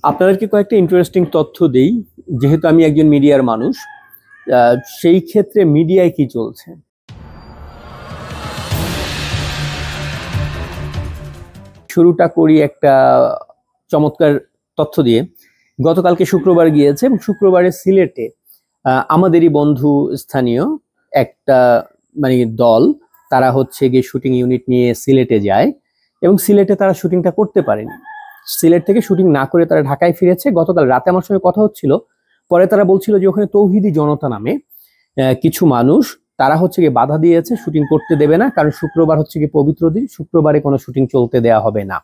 আপনাদেরকে কয়েকটা ইন্টারেস্টিং তথ্য দেই, যেহেতু আমি একজন মিডিয়ার মানুষ। সেই ক্ষেত্রে মিডিয়ায় কি চলছে। শুরুটা করি একটা চমৎকার তথ্য দিয়ে। গতকালকে শুক্রবার গিয়েছে এবং শুক্রবারে সিলেটে আমাদেরই বন্ধু স্থানীয় একটা দল, তারা হচ্ছে গিয়ে শুটিং ইউনিট নিয়ে সিলেটে যায় এবং সিলেটে তারা শুটিংটা করতে পারেনি। সিলেট থেকে শুটিং না করে তারা ঢাকায় ফিরেছে। গতকাল রাতে আমার সঙ্গে কথা হচ্ছিল, পরে তারা বলছিল যে ওখানে তৌহিদি জনতা নামে কিছু মানুষ, তারা হচ্ছে গিয়ে বাধা দিয়েছে, শুটিং করতে দেবে না, কারণ শুক্রবার হচ্ছে গিয়ে পবিত্র দিন, শুক্রবারে কোনো শুটিং চলতে দেয়া হবে না।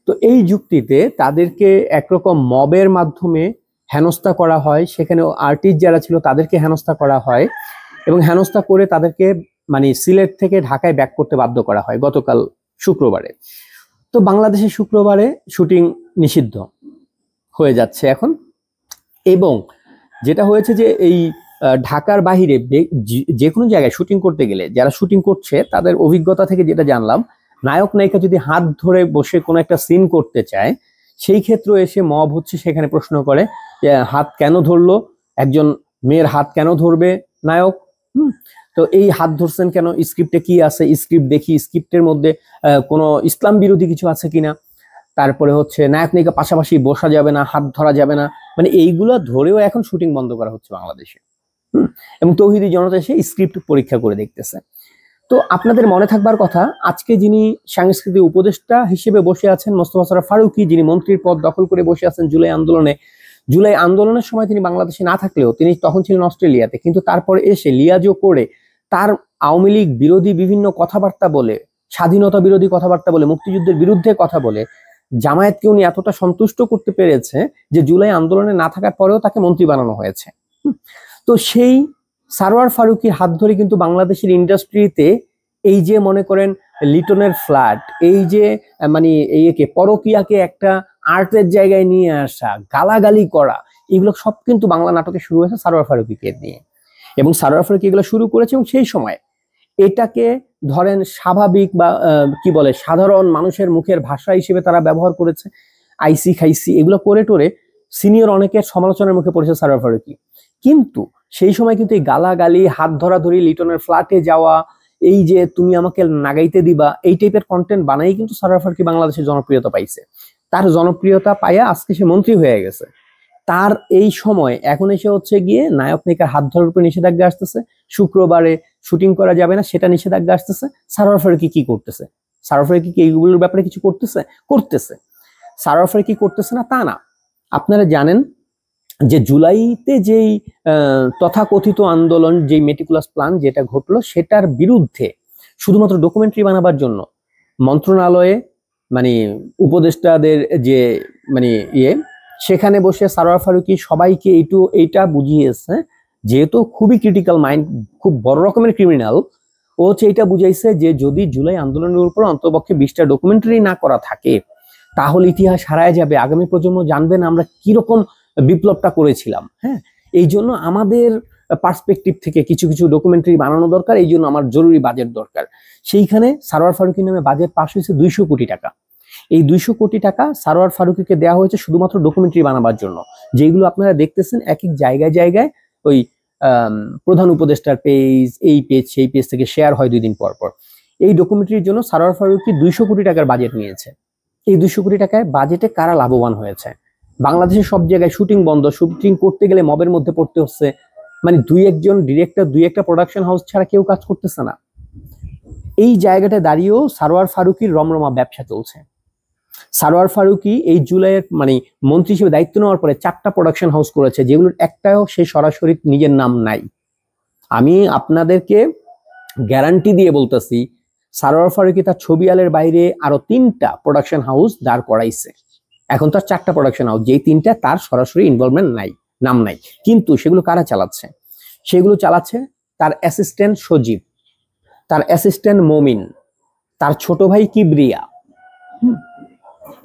তো এই যুক্তিতে তাদেরকে একরকম মবের মাধ্যমে হেনস্থা করা হয়, সেখানে আর্টিস্ট যারা ছিল তাদেরকে হেনস্থা করা হয় এবং হেনস্থা করে তাদেরকে সিলেট থেকে ঢাকায় ব্যাক করতে বাধ্য করা হয় গতকাল শুক্রবারে। তো বাংলাদেশে শুক্রবারে শুটিং নিষিদ্ধ হয়ে যাচ্ছে এখন। এবং যেটা হয়েছে যে এই ঢাকার বাহিরে যে কোনো জায়গায় শুটিং করতে গেলে যারা শুটিং করছে তাদের অভিজ্ঞতা থেকে যেটা জানলাম, নায়ক নায়িকা যদি হাত ধরে বসে কোনো একটা সিন করতে চায়, সেই ক্ষেত্রে এসে মব হচ্ছে সেখানে প্রশ্ন করে যে হাত কেন ধরলো, একজন মেয়ের হাত কেন ধরবে নায়ক। তো এই হাত ধরছেন কেন, স্ক্রিপ্টে কি আছে, স্ক্রিপ্ট দেখি, স্ক্রিপ্টের মধ্যে কোনো ইসলাম বিরোধী কিছু আছে কিনা। তারপরে হচ্ছে নায়ক নায়িকা পাশাপাশি বসা যাবে না, হাত ধরা যাবে না, এইগুলা ধরেও এখন শুটিং বন্ধ করা হচ্ছে বাংলাদেশে। এবং তৌহিদি জনতা এসে স্ক্রিপ্ট পরীক্ষা করে দেখতেছে। তো আপনাদের মনে থাকবার কথা, আজকে যিনি সাংস্কৃতিক উপদেষ্টা হিসেবে বসে আছেন মোস্তফা সরোয়ার ফারুকী, যিনি মন্ত্রীর পদ দখল করে বসে আছেন জুলাই আন্দোলনের সময় তিনি বাংলাদেশে না থাকলেও তিনি তখন ছিলেন অস্ট্রেলিয়াতে, কিন্তু তারপরে এসে লিয়াজো করে তার আওয়ামী লীগ বিরোধী বিভিন্ন কথাবার্তা বলে, স্বাধীনতা বিরোধী কথাবার্তা বলে, মুক্তিযুদ্ধের বিরুদ্ধে কথা বলে জামায়াতকে উনি এতটা সন্তুষ্ট করতে পেরেছে যে জুলাই আন্দোলনে না থাকার পরেও তাকে মন্ত্রী বানানো হয়েছে। তো সেই সারোয়ার ফারুকীর হাত ধরে কিন্তু বাংলাদেশের ইন্ডাস্ট্রিতে এই যে মনে করেন লিটনের ফ্ল্যাট, এই যে পরকীয়াকে একটা আর্টের জায়গায় নিয়ে আসা, গালাগালি করা, এগুলো সব কিন্তু বাংলা নাটকে শুরু হয়েছে সারোয়ার ফারুকীকে নিয়ে। এবং সারোয়ার ফারুকী এগুলো শুরু করেছে এবং সেই সময় এটাকে ধরেন স্বাভাবিক বা সাধারণ মানুষের মুখের ভাষা হিসেবে তারা ব্যবহার করেছে। আইসি খাইসি এগুলো করে টোরে সিনিয়র অনেকের সমালোচনার মুখে পড়েছে সারোয়ার ফারুকী। কিন্তু সেই সময় কিন্তু এই গালাগালি, হাত ধরাধরি, লিটনের ফ্ল্যাটে যাওয়া, এই যে তুমি আমাকে নাগাইতে দিবা, এই টাইপের কন্টেন্ট বানাই কিন্তু সারোয়ার ফারুকী বাংলাদেশের জনপ্রিয়তা পাইছে। তার জনপ্রিয়তা পাইয়া আজকে সে মন্ত্রী হয়ে গেছে। তার এই সময় এখন এসে হচ্ছে গিয়ে নায়ক নায়িকার হাত ধরার উপর নিষেধাজ্ঞা আসতেছে, শুক্রবারে শুটিং করা যাবে না সেটা নিষেধাজ্ঞা আসতেছে। সারোয়ার ফারুকী কি করতেছে? সারোয়ার ফারুকী কি এইগুলোর ব্যাপারে কিছু করতেছে? সারোয়ার ফারুকী করতেছে না তা না। আপনারা জানেন যে জুলাইতে যেই তথাকথিত আন্দোলন, যেই মেটিকুলাস প্ল্যান যেটা ঘটলো, সেটার বিরুদ্ধে শুধুমাত্র ডকুমেন্টারি বানাবার জন্য মন্ত্রণালয়ে উপদেষ্টাদের যে সেখানে বসে সারোয়ার ফারুকী সবাইকে এইটা বুঝিয়েছে, যেহেতু খুবই ক্রিটিক্যাল মাইন্ড, খুব বড় রকমের ক্রিমিনাল, ও হচ্ছে এইটা বুঝাইছে যে যদি জুলাই আন্দোলনের উপর অন্তপক্ষে 20টা ডকুমেন্টারি না করা থাকে তাহলে ইতিহাস হারায় যাবে, আগামী প্রজন্ম জানবে না আমরা কিরকম বিপ্লবটা করেছিলাম। হ্যাঁ, এই জন্য আমাদের পার্সপেক্টিভ থেকে কিছু কিছু ডকুমেন্টারি বানানো দরকার, এই জন্য আমার জরুরি বাজেট দরকার। সেইখানে সারোয়ার ফারুকী নামে বাজেট পাস হয়েছে 200 কোটি টাকা। এই 200 কোটি টাকা সারোয়ার ফারুকীকে দেওয়া হয়েছে শুধুমাত্র ডকুমেন্টারি বানাবার জন্য, যেগুলো আপনারা দেখতেছেন এক এক জায়গায় জায়গায় ওই প্রধান উপদেষ্টার পেজ, এই পেজ সেই পেজ থেকে শেয়ার হয় 2 দিন পর পর। এই ডকুমেন্টারির জন্য সারোয়ার ফারুকী 200 কোটি টাকার বাজেট নিয়েছে। এই 200 কোটি টাকায় বাজেটে কারা লাভবান হয়েছে? বাংলাদেশের সব জায়গায় শুটিং বন্ধ, শুটিং করতে গেলে মবের মধ্যে পড়তে হচ্ছে। 2-1জন ডিরেক্টর, 2-1টা প্রোডাকশন হাউস ছাড়া কেউ কাজ করতেছে না। এই জায়গাটা দাঁড়িয়েও সারোয়ার ফারুকীর রমরমা ব্যবসা চলছে। সারোয়ার ফারুকী এই জুলাইয়ের মন্ত্রী হিসেবে দায়িত্ব নেওয়ার পরে 4টা প্রোডাকশন হাউস করেছে, যেগুলোর একটাও সে সরাসরি নিজের নাম নাই। আমি আপনাদেরকে গ্যারান্টি দিয়ে বলতেছি, সারোয়ার ফারুকী তার ছবি আলের বাইরে আরো 3টা প্রোডাকশন হাউস দাঁড় করাইছে। এখন তার 4টা প্রোডাকশন হাউস, যেই 3টা তার সরাসরি ইনভলভমেন্ট নাই, নাম নাই, কিন্তু সেগুলো কারা চালাচ্ছে? সেগুলো চালাচ্ছে তার অ্যাসিস্ট্যান্ট সজীব, তার অ্যাসিস্ট্যান্ট মমিন, তার ছোট ভাই কিবরিয়া।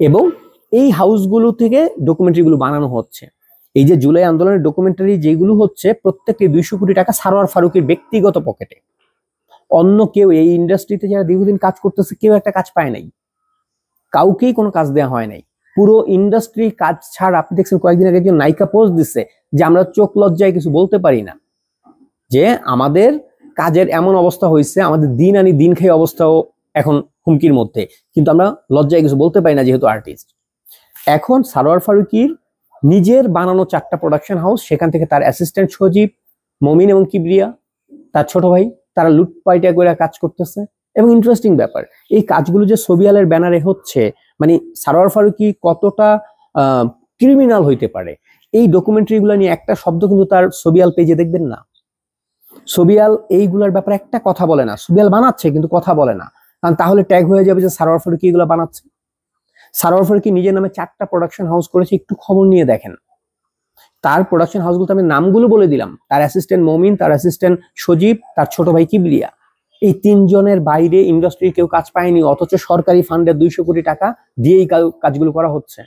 এবং এই হাউসগুলো থেকে ডকুমেন্টারিগুলো বানানো হচ্ছে। এই যে জুলাই আন্দোলনের ডকুমেন্টারি যেগুলো হচ্ছে, প্রত্যেকটি 200 কোটি টাকা সারোয়ার ফারুকীর ব্যক্তিগত পকেটে। অন্য কেউ এই ইন্ডাস্ট্রিতে যারা দীর্ঘদিন কাজ করতেছে কেউ একটা কাজ পায় নাই, কাউকেই কোনো কাজ দেওয়া হয় নাই। পুরো ইন্ডাস্ট্রি কাজ ছাড়। আপনি দেখছেন কয়েকদিন আগে একজন নায়িকা পোস্ট দিচ্ছে যে আমরা চোখ লজ্জায় কিছু বলতে পারি না, যে আমাদের কাজের এমন অবস্থা হয়েছে, আমাদের দিন আনি দিন খাই অবস্থাও এখন হুমকির মধ্যে, কিন্তু আমরা লজ্জায় কিছু বলতে পারি না যেহেতু আর্টিস্ট। এখন সারোয়ার ফারুকীর নিজের বানানো 4টা প্রোডাকশন হাউস, সেখান থেকে তার অ্যাসিস্ট্যান্ট সজীব, মমিন এবং কিবরিয়া তার ছোট ভাই, তারা লুটপাইটা করে কাজ করতেছে। এবং ইন্টারেস্টিং ব্যাপার, এই কাজগুলো যে ছবিয়ালের ব্যানারে হচ্ছে, মানে সারোয়ার ফারুকী কতটা ক্রিমিনাল হইতে পারে, এই ডকুমেন্টারিগুলো নিয়ে একটা শব্দ কিন্তু তার ছবিয়াল পেজে দেখবেন না। ছবিয়াল এইগুলোর ব্যাপারে একটা কথা বলে না। ছবিয়াল বানাচ্ছে কিন্তু কথা বলে না, কারণ তাহলে ট্যাগ হয়ে যাবে যে সারোয়ার ফারুকী এগুলো বানাচ্ছে। সারোয়ার ফারুকী নিজের নামে 4টা প্রোডাকশন হাউস করেছে, একটু খবর নিয়ে দেখেন। তার প্রোডাকশন হাউসগুলো আমি নামগুলো বলে দিলাম, তার অ্যাসিস্ট্যান্ট মমিন, তার অ্যাসিস্ট্যান্ট সজীব, তার ছোট ভাই কিবরিয়া। এই 3 জনের বাইরে ইন্ডাস্ট্রির কেউ কাজ পায়নি, অথচ সরকারি ফান্ডে 200 কোটি টাকা দিয়ে এই কাজগুলো করা হচ্ছে।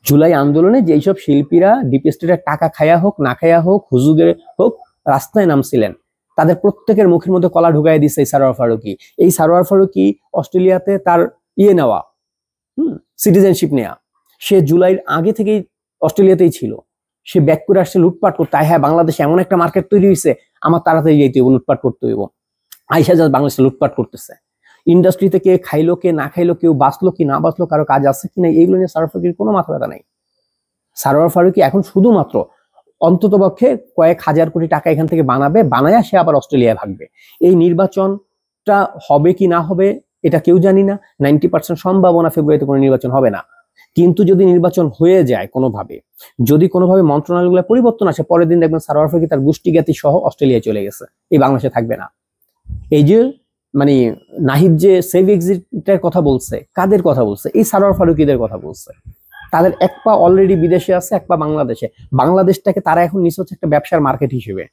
জুলাই আন্দোলনে যেসব শিল্পীরা ডিপ স্টেটের টাকা খায়া হোক না খায়া হোক, হুজুগে হোক, রাস্তায় নামছিলেন, তাদের প্রত্যেকের মুখের মধ্যে কলা ঢুকাই দিচ্ছে এই সারোয়ার ফারুকী। এই সারোয়ার ফারুকী অস্ট্রেলিয়াতে তার নেওয়া, সিটিজেনশিপ নেওয়া, সে জুলাইয়ের আগে থেকেই অস্ট্রেলিয়াতেই ছিল। সে ব্যাক করে আসছে লুটপাট করতে। হ্যাঁ, বাংলাদেশে এমন একটা মার্কেট তৈরি হয়েছে, আমার তাড়াতাড়ি যেতে হইব, লুটপাট করতে হইব। আইসা যা বাংলাদেশে লুটপাট করতেছে। ইন্ডাস্ট্রিতে কে খাইলো কে না খাইলো, কেউ বাঁচলো কি না বাঁচলো, কারো কাজ আছে কিনা, এইগুলো নিয়ে সারোয়ার ফারুকীর কোনো মাথা ব্যথা নাই। সারোয়ার ফারুকী এখন শুধুমাত্র অন্ততপক্ষে কয়েক হাজার কোটি টাকা এখান থেকে বানায়া সে আবার অস্ট্রেলিয়ায় ভাগবে। এই নির্বাচনটা হবে কি না হবে এটা কেউ জানি না। 90% সম্ভাবনা ফেব্রুয়ারিতে কোনো নির্বাচন হবে না। কিন্তু যদি নির্বাচন হয়ে যায় কোনোভাবে, যদি কোনোভাবে মন্ত্রণালয়গুলো পরিবর্তন আসে, পরের দিন দেখবেন সারোয়ার ফারুকী তার গোষ্ঠী জ্ঞাতি সহ অস্ট্রেলিয়ায় চলে গেছে, এই বাংলাদেশে থাকবে না। এই যে মানে নাহিদ যে সেভ এক্সিটের কথা বলছে, কাদের কথা বলছে? এই সারোয়ার ফারুকীদের কথা বলছে। তাদের এক পা অলরেডি বিদেশে আছে, এক পা বাংলাদেশে। বাংলাদেশটাকে তারা এখন নিচ্ছে হচ্ছে একটা ব্যবসার মার্কেট হিসেবে।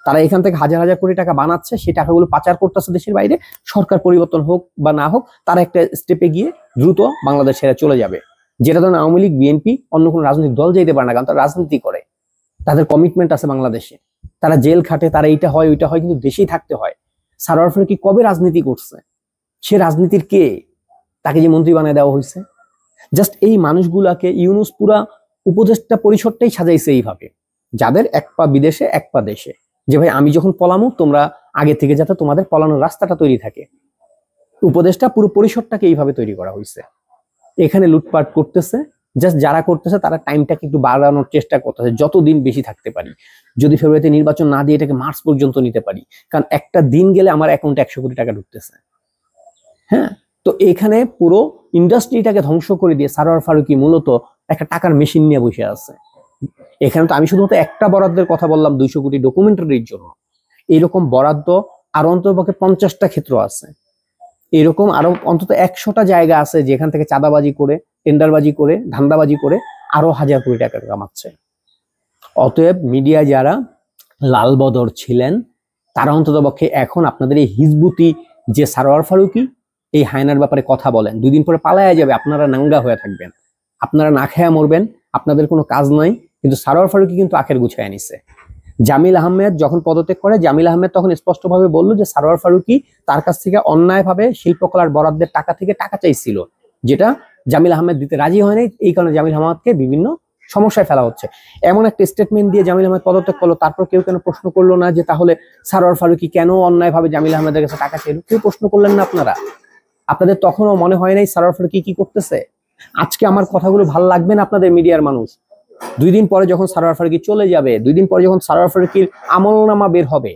তারা এখান থেকে হাজার হাজার কোটি টাকা বানাচ্ছে, সেই টাকাগুলো পাচার করতেছে দেশের বাইরে। সরকার পরিবর্তন হোক বা না হোক, তারা একটা স্টেপে গিয়ে দ্রুত বাংলাদেশ ছেড়ে চলে যাবে। যেটা ধরেন আওয়ামী লীগ, বিএনপি, অন্য কোনো রাজনৈতিক দল যেতে পারে না, কারণ তারা রাজনীতি করে, তাদের কমিটমেন্ট আছে বাংলাদেশে। তারা জেল খাটে, তারা এইটা হয় ওইটা হয়, কিন্তু দেশেই থাকতে হয়। সারোয়ার ফারুকী কবে রাজনীতি করছে? সে রাজনীতির কে? তাকে যে মন্ত্রী বানিয়ে দেওয়া হয়েছে। জাস্ট এই মানুষগুলাকে ইউনূস পুরা উপদেষ্টা পরিষদটাই সাজাইছে এইভাবে, যাদের এক পা বিদেশে এক পা দেশে, যে ভাই আমি যখন পলামু তোমরা আগে থেকে যাতে তোমাদের পলানোর রাস্তাটা তৈরি থাকে। উপদেষ্টা পুরো পরিষদটাকে এইভাবে তৈরি করা হয়েছে। এখানে লুটপাট করতেছে, জাস্ট যারা করতেছে তারা টাইমটাকে একটু বাড়ানোর চেষ্টা করতেছে, যতদিন বেশি থাকতে পারি। যদি ফেব্রুয়ারিতে নির্বাচন না দিয়ে এটাকে মার্চ পর্যন্ত নিতে পারি, কারণ একটা দিন গেলে আমার অ্যাকাউন্টে 100 কোটি টাকা ঢুকতেছে। হ্যাঁ, তো এখানে পুরো ইন্ডাস্ট্রিটাকে ধ্বংস করে দিয়ে সারোয়ার ফারুকী মূলত একটা টাকার মেশিন নিয়ে বসে আছে। এখানে তো আমি শুধুমাত্র একটা বরাদ্দের কথা বললাম 200 কোটি ডকুমেন্টারির জন্য। এইরকম বরাদ্দ আরো অন্ততপক্ষে 50টা ক্ষেত্র আছে। এরকম আরো অন্তত 100টা জায়গা আছে যেখান থেকে চাঁদাবাজি করে, টেন্ডারবাজি করে, ধান্দাবাজি করে আরো হাজার কোটি টাকা কামাচ্ছে। অতএব মিডিয়া যারা লালবদর ছিলেন, তারা অন্ততপক্ষে এখন আপনাদের এই হিজবুতি যে সারোয়ার ফারুকী এই হায়নার ব্যাপারে কথা বলেন, 2 দিন পরে পালায়া যাবে, আপনারা নাঙ্গা হয়ে থাকবেন, আপনারা না খেয়া মরবেন, আপনাদের কোনো কাজ নাই। কিন্তু সারোয়ার ফারুকী কিন্তু আখের গুছায় নিছে। জামিল আহমেদ যখন পদত্যাগ করে, জামিল আহমেদ তখন স্পষ্টভাবে বলল যে সারোয়ার ফারুকী তার কাছ থেকে অন্যায়ভাবে শিল্পকলার বরাদ্দের টাকা থেকে টাকা চাইছিল, যেটা জামিল আহমেদ দিতে রাজি হয়নি। এই কারণে জামিল আহমেদকে বিভিন্ন সমস্যায় ফেলা হচ্ছে। এমন একটা স্টেটমেন্ট দিয়ে জামিল আহমেদ পদত্যাগ করলো। তারপর কেউ কেন প্রশ্ন করলো না যে তাহলে সারোয়ার ফারুকী কেন অন্যায়ভাবে জামিল আহমেদের কাছে টাকা চাইল? কেউ প্রশ্ন করলেন না আপনারা? আপনাদের তখনও মনে হয় নাই সারোয়ার ফারুকী কি করতেছে? আজকে আমার কথাগুলো ভালো লাগবে না আপনাদের মিডিয়ার মানুষ? 2 দিন পরে যখন সারোয়ার ফারুকী চলে যাবে, 2 দিন পরে যখন সারোয়ার ফারুকীর আমলনামা বের হবে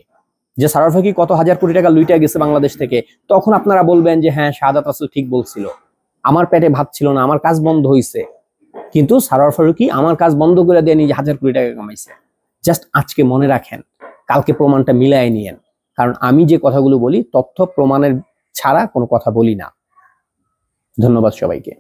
যে সারোয়ার ফারুকী কত হাজার কোটি টাকা লুইটা গেছে বাংলাদেশ থেকে, তখন আপনারা বলবেন যে হ্যাঁ, শাহাদাত রাসেল ঠিক বলছিল, আমার পেটে ভাত ছিল না, আমার কাজ বন্ধ হয়েছে। কিন্তু সারোয়ার ফারুকী আমার কাজ বন্ধ করে দিয়ে নিজে হাজার কোটি টাকা কামাইছে। জাস্ট আজকে মনে রাখেন, কালকে প্রমাণটা মিলায় নিয়েন। কারণ আমি যে কথাগুলো বলি তথ্য প্রমাণের ছাড়া কোনো কথা বলি না। ধন্যবাদ সবাইকে।